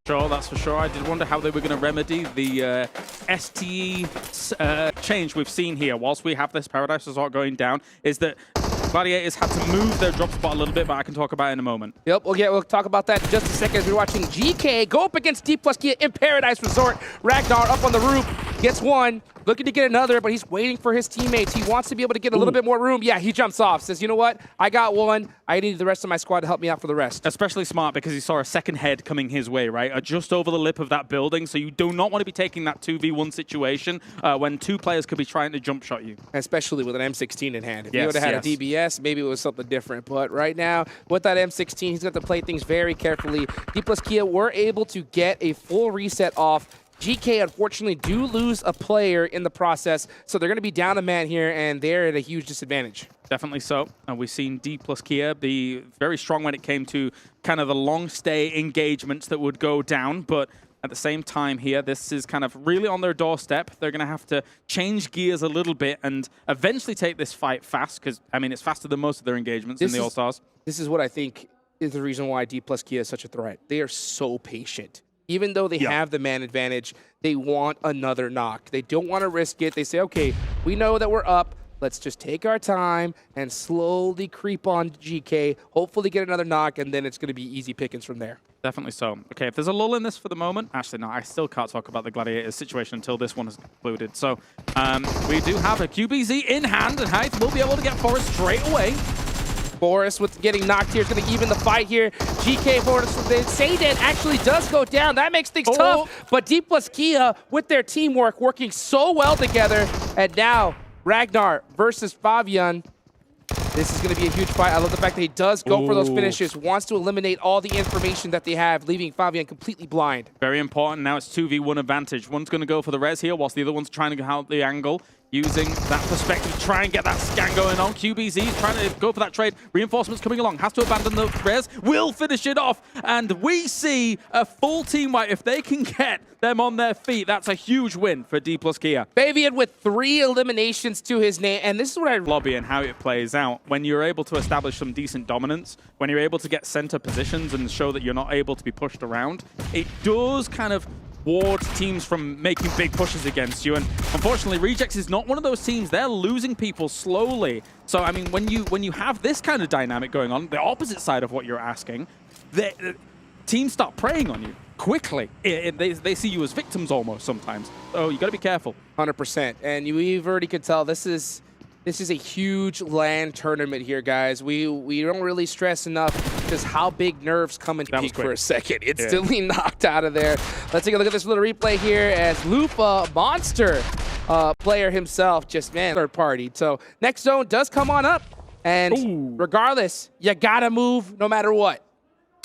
Sure, that's for sure. I did wonder how they were going to remedy the STE change we've seen here. Whilst we have this Paradise Resort going down, is that Gladiators had to move their drop spot a little bit, but I can talk about it in a moment. Yep, we'll talk about that in just a second as we're watching GK go up against D+Kia in Paradise Resort. Ragnar up on the roof, gets one, looking to get another, but he's waiting for his teammates. He wants to be able to get a little bit more room. Yeah, he jumps off, says, you know what? I got one. I need the rest of my squad to help me out for the rest. Especially smart because he saw a second head coming his way, right? Just over the lip of that building, so you do not want to be taking that 2v1 situation when two players could be trying to jump shot you. Especially with an M16 in hand. If yes, he would have had a DBS, maybe it was something different. But right now, with that M16, he's got to play things very carefully. D+Kia were able to get a full reset off. GK, unfortunately, do lose a player in the process, so they're going to be down a man here, and they're at a huge disadvantage. Definitely so. And we've seen D+Kia be very strong when it came to kind of the long stay engagements that would go down, but at the same time here, this is kind of really on their doorstep. They're going to have to change gears a little bit and eventually take this fight fast, because, I mean, it's faster than most of their engagements in the All-Stars. This is what I think is the reason why D+Kia is such a threat. They are so patient. Even though they have the man advantage, they want another knock. They don't want to risk it. They say, okay, we know that we're up. Let's just take our time and slowly creep on GK, hopefully get another knock, and then it's going to be easy pickings from there. Definitely so. Okay, if there's a lull in this for the moment, actually, no, I still can't talk about the Gladiators situation until this one is concluded. So we do have a QBZ in hand, and Height will be able to get Forest straight away. Forest with getting knocked here is going to even the fight here. GK Forest, Satan actually does go down. That makes things tough. But D+Kia with their teamwork working so well together. And now Ragnar versus Fabian. This is going to be a huge fight. I love the fact that he does go for those finishes, wants to eliminate all the information that they have, leaving Fabian completely blind. Very important. Now it's 2v1 advantage. One's going to go for the res here, whilst the other one's trying to get out the angle. Using that perspective to try and get that scan going on. QBZ trying to go for that trade. Reinforcements coming along. Has to abandon the res. Will finish it off. And we see a full team wipe. If they can get them on their feet, that's a huge win for D+Kia. Fabian with 3 eliminations to his name. And this is what I lobby and how it plays out. When you're able to establish some decent dominance, when you're able to get center positions and show that you're not able to be pushed around, it does kind of ward teams from making big pushes against you. And unfortunately, Rejects is not one of those teams. They're losing people slowly. So, I mean, when you have this kind of dynamic going on, the opposite side of what you're asking, teams start preying on you quickly. They see you as victims almost sometimes. So you got to be careful. 100%. And you already could tell this is a huge LAN tournament here, guys. We don't really stress enough just how big nerves come and peak for a second. Instantly knocked out of there. Let's take a look at this little replay here as Lupa, monster player himself, just, man, third party. So next zone does come on up. And regardless, you got to move no matter what.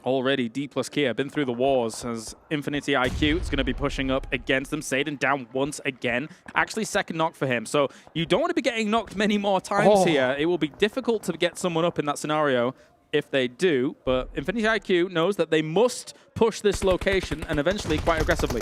Already, D+Kia been through the wars as Infinity IQ is going to be pushing up against them. Satan down once again. Actually, second knock for him. So you don't want to be getting knocked many more times here. It will be difficult to get someone up in that scenario if they do. But Infinity IQ knows that they must push this location and eventually quite aggressively.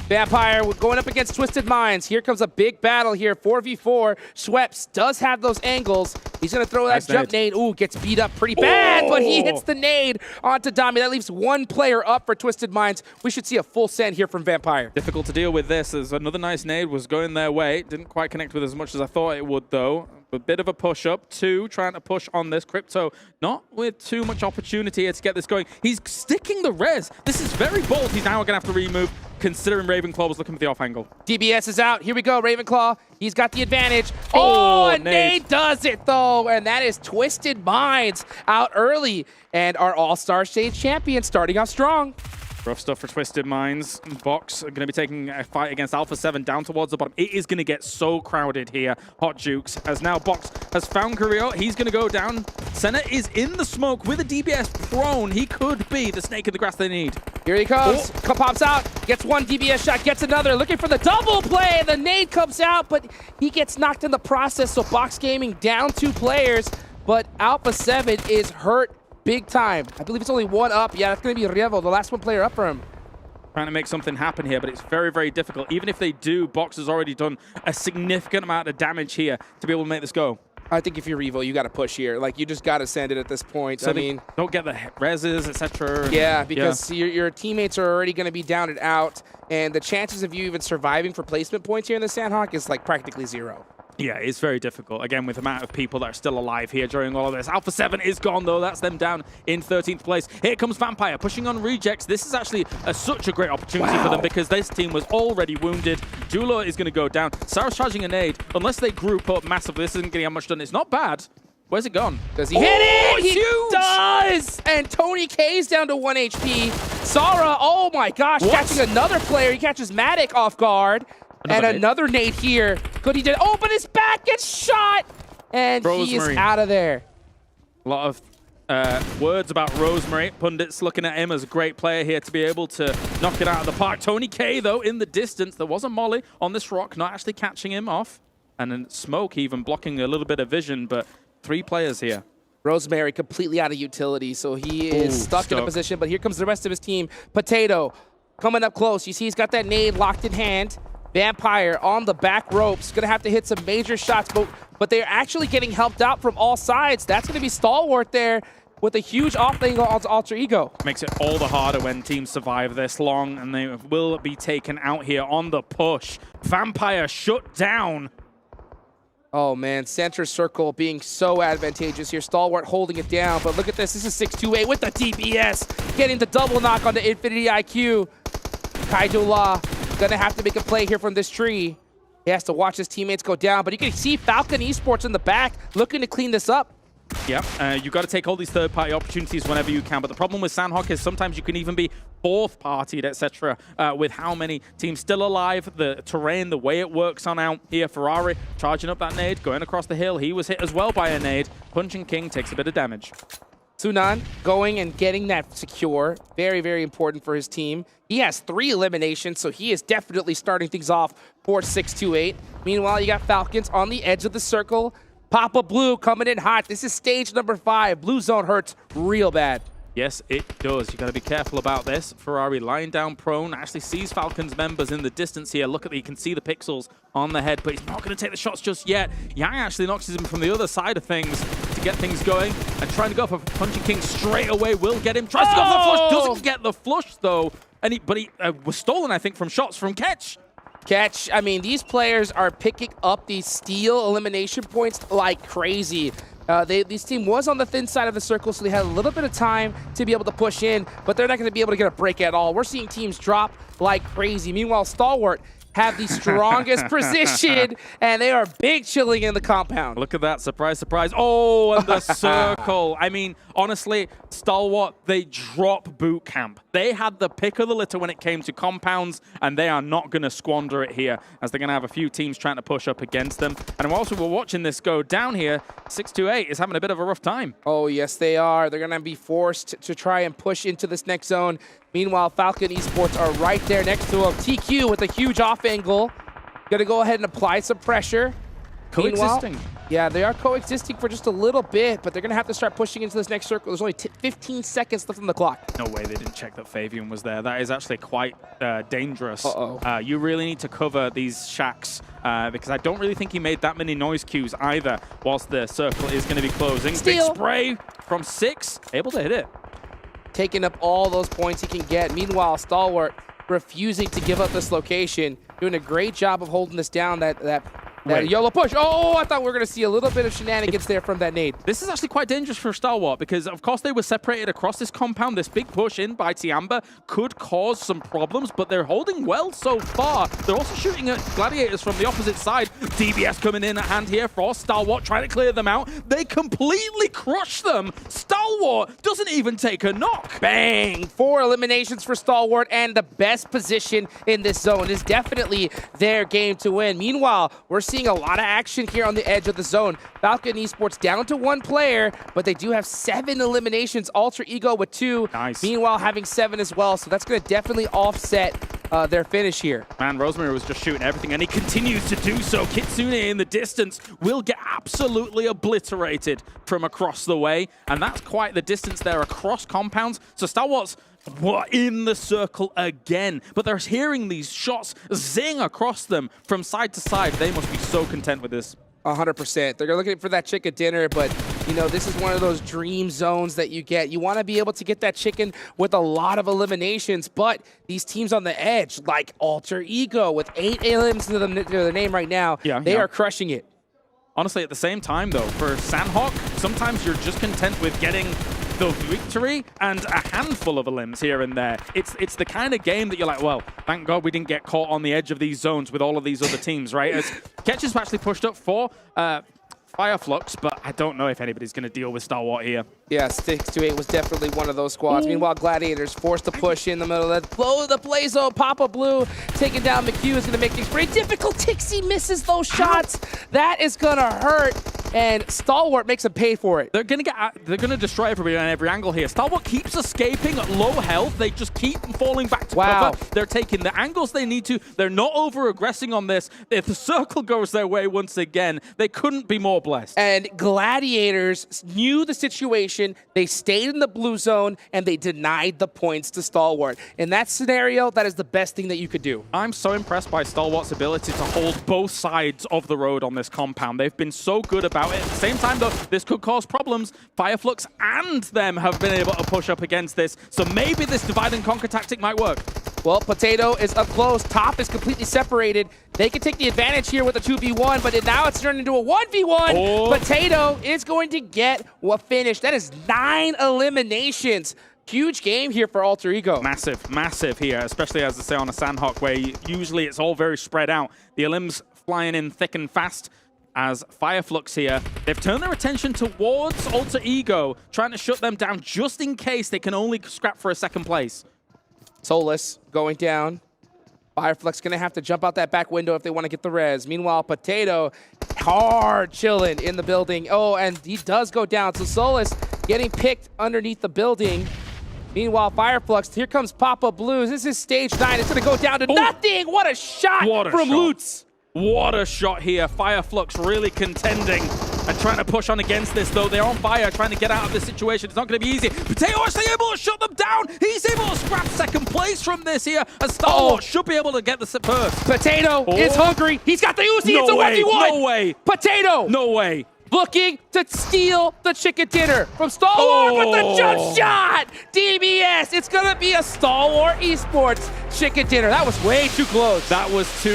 Vampire going up against Twisted Minds. Here comes a big battle here. 4v4. Schweppes does have those angles. He's going to throw that jump nade. Ooh, gets beat up pretty bad, but he hits the nade onto Dami. That leaves one player up for Twisted Minds. We should see a full send here from Vampire. Difficult to deal with this as another nice nade was going their way. Didn't quite connect with as much as I thought it would, though. A bit of a push-up. 2 trying to push on this. Crypto not with too much opportunity here to get this going. He's sticking the res. This is very bold. He's now going to have to remove, considering Ravenclaw was looking for the off angle. DBS is out. Here we go, Ravenclaw. He's got the advantage. Oh, and Nade does it, though. And that is Twisted Minds out early. And our All-Star Stage champion starting off strong. Rough stuff for Twisted Minds. Box are going to be taking a fight against Alpha 7 down towards the bottom. It is going to get so crowded here, Hot Jukes, as now Box has found Carrillo. He's going to go down. Senna is in the smoke with a DBS prone. He could be the snake in the grass they need. Here he comes. Pops out. Gets one DBS shot. Gets another. Looking for the double play. The nade comes out, but he gets knocked in the process. So Box Gaming down 2 players, but Alpha 7 is hurt big time. I believe it's only 1 up. Yeah, that's going to be Revo, the last 1 player up for him. Trying to make something happen here, but it's very, very difficult. Even if they do, Box has already done a significant amount of damage here to be able to make this go. I think if you're Revo, you got to push here. Like, you just got to send it at this point. So I mean, don't get the reses, etc. Yeah, because your teammates are already going to be down and out, and the chances of you even surviving for placement points here in the SANHOK is like practically 0. Yeah, it's very difficult. Again, with the amount of people that are still alive here during all of this. Alpha 7 is gone, though. That's them down in 13th place. Here comes Vampire, pushing on Rejects. This is actually such a great opportunity for them because this team was already wounded. Jula is going to go down. Sarah's charging a nade. Unless they group up massively, this isn't getting much done. It's not bad. Where's it gone? Does he hit it? He does! And Tony K's down to 1 HP. Sarah, oh my gosh, catching another player. He catches Matic off guard. Another nade here. Good, he did. Oh, but his back gets shot. And he is out of there. A lot of words about Rosemary. Pundits looking at him as a great player here to be able to knock it out of the park. Tony K, though, in the distance. There was a molly on this rock, not actually catching him off. And then Smoke even blocking a little bit of vision, but 3 players here. Rosemary completely out of utility, so he is stuck in a position. But here comes the rest of his team. Potato coming up close. You see he's got that nade locked in hand. Vampire on the back ropes. Going to have to hit some major shots, but they're actually getting helped out from all sides. That's going to be Stalwart there with a huge off-angle alter ego. Makes it all the harder when teams survive this long, and they will be taken out here on the push. Vampire shut down. Oh, man. Center circle being so advantageous here. Stalwart holding it down, but look at this. This is 628 with the DPS. Getting the double knock on the Infinity IQ. Kaidula gonna have to make a play here from this tree. He has to watch his teammates go down, but you can see Falcon Esports in the back looking to clean this up. Yeah, you got to take all these third-party opportunities whenever you can, but the problem with SANHOK is sometimes you can even be fourth-partied, etc. With how many teams still alive, the terrain, the way it works on out here. Ferrari charging up that nade, going across the hill. He was hit as well by a nade. Punching King takes a bit of damage. Sunan going and getting that secure. Very, very important for his team. He has 3 eliminations, so he is definitely starting things off for 628. Meanwhile, you got Falcons on the edge of the circle. Papa Blue coming in hot. This is stage number 5. Blue zone hurts real bad. Yes, it does. You got to be careful about this. Ferrari lying down prone, actually sees Falcons members in the distance here. Look at you can see the pixels on the head, but he's not going to take the shots just yet. Yang actually knocks him from the other side of things to get things going, and trying to go for Punching King straight away will get him. Tries to go for the flush, doesn't get the flush though, and but he was stolen, I think, from shots from Ketch. Catch. I mean, these players are picking up these steal elimination points like crazy. This team was on the thin side of the circle, so they had a little bit of time to be able to push in, but they're not going to be able to get a break at all. We're seeing teams drop like crazy. Meanwhile, Stalwart have the strongest position, and they are big chilling in the compound. Look at that. Surprise, surprise. Oh, and the circle. I mean, honestly, Stalwart, they drop boot camp. They had the pick of the litter when it came to compounds, and they are not going to squander it here, as they're going to have a few teams trying to push up against them. And whilst we're watching this go down here, 628 is having a bit of a rough time. Oh, yes, they are. They're going to be forced to try and push into this next zone. Meanwhile, Falcon Esports are right there next to him. TQ with a huge off angle. Going to go ahead and apply some pressure. Coexisting. Meanwhile, yeah, they are coexisting for just a little bit, but they're going to have to start pushing into this next circle. There's only 15 seconds left on the clock. No way they didn't check that Fabian was there. That is actually quite dangerous. Uh-oh. You really need to cover these shacks because I don't really think he made that many noise cues either whilst the circle is going to be closing. Steal. Big spray from 6. Able to hit it. Taking up all those points he can get. Meanwhile, Stalwart refusing to give up this location. Doing a great job of holding this down, that YOLO push. Oh, I thought we were going to see a little bit of shenanigans there from that nade. This is actually quite dangerous for Stalwart because, of course, they were separated across this compound. This big push in by Tiamba could cause some problems, but they're holding well so far. They're also shooting at Gladiators from the opposite side. DBS coming in at hand here for Stalwart, trying to clear them out. They completely crush them. Stalwart doesn't even take a knock. Bang! 4 eliminations for Stalwart, and the best position in this zone is definitely their game to win. Meanwhile, we're seeing a lot of action here on the edge of the zone. Falcon Esports down to 1 player, but they do have 7 eliminations. Alter Ego with 2. Nice. Meanwhile, having 7 as well, so that's going to definitely offset their finish here. Man, Rosemary was just shooting everything, and he continues to do so. Kitsune in the distance will get absolutely obliterated from across the way, and that's quite the distance there across compounds. So Stalwart's in the circle again, but they're hearing these shots zing across them from side to side. They must be so content with this. 100%. They're looking for that chicken dinner, but you know, this is one of those dream zones that you get. You want to be able to get that chicken with a lot of eliminations, but these teams on the edge, like Alter Ego, with 8 elims to their name right now, they are crushing it. Honestly, at the same time, though, for SANHOK, sometimes you're just content with getting the victory and a handful of elims here and there. It's the kind of game that you're like, well, thank God we didn't get caught on the edge of these zones with all of these other teams, right? As Ketch is actually pushed up for Fireflux, but I don't know if anybody's going to deal with STALWART here. Yeah, 6-8 was definitely one of those squads. Ooh. Meanwhile, Gladiators forced to push in the middle of that. Blow the play zone. Papa Blue taking down McHugh is going to make things very difficult. Tixie misses those shots. That is going to hurt. And STALWART makes him pay for it. They're gonna destroy everybody on every angle here. STALWART keeps escaping at low health. They just keep falling back to cover. They're taking the angles they need to. They're not over-aggressing on this. If the circle goes their way once again, they couldn't be more blessed. And Gladiators knew the situation. They stayed in the blue zone, and they denied the points to STALWART. In that scenario, that is the best thing that you could do. I'm so impressed by STALWART's ability to hold both sides of the road on this compound. They've been so good about it. At the same time, though, this could cause problems. Fireflux and them have been able to push up against this, so maybe this divide and conquer tactic might work. Well, Potato is up close. Top is completely separated. They can take the advantage here with a 2v1, but now it's turned into a 1v1. Oh. Potato is going to get a finish. That is 9 eliminations. Huge game here for Alter Ego. Massive, massive here, especially as I say on a SANHOK, where usually it's all very spread out. The elims flying in thick and fast. As Fireflux here, they've turned their attention towards Alter Ego, trying to shut them down just in case they can only scrap for a second place. Solus going down. Fireflux going to have to jump out that back window if they want to get the res. Meanwhile, Potato hard chilling in the building. Oh, and he does go down. So Solus getting picked underneath the building. Meanwhile, Fireflux, here comes Papa Blues. This is stage 9. It's going to go down to nothing. What a shot from Lutz. What a shot here. Fireflux really contending and trying to push on against this, though. They're on fire, trying to get out of this situation. It's not going to be easy. Potato actually able to shut them down. He's able to scrap second place from this here, as STALWART should be able to get the first. Potato is hungry. He's got the Uzi. No it's a way. 1v1. No way. Potato. No way. Looking to steal the chicken dinner from STALWART with the jump shot. DBS. It's going to be a STALWART Esports chicken dinner. That was way too close. That was too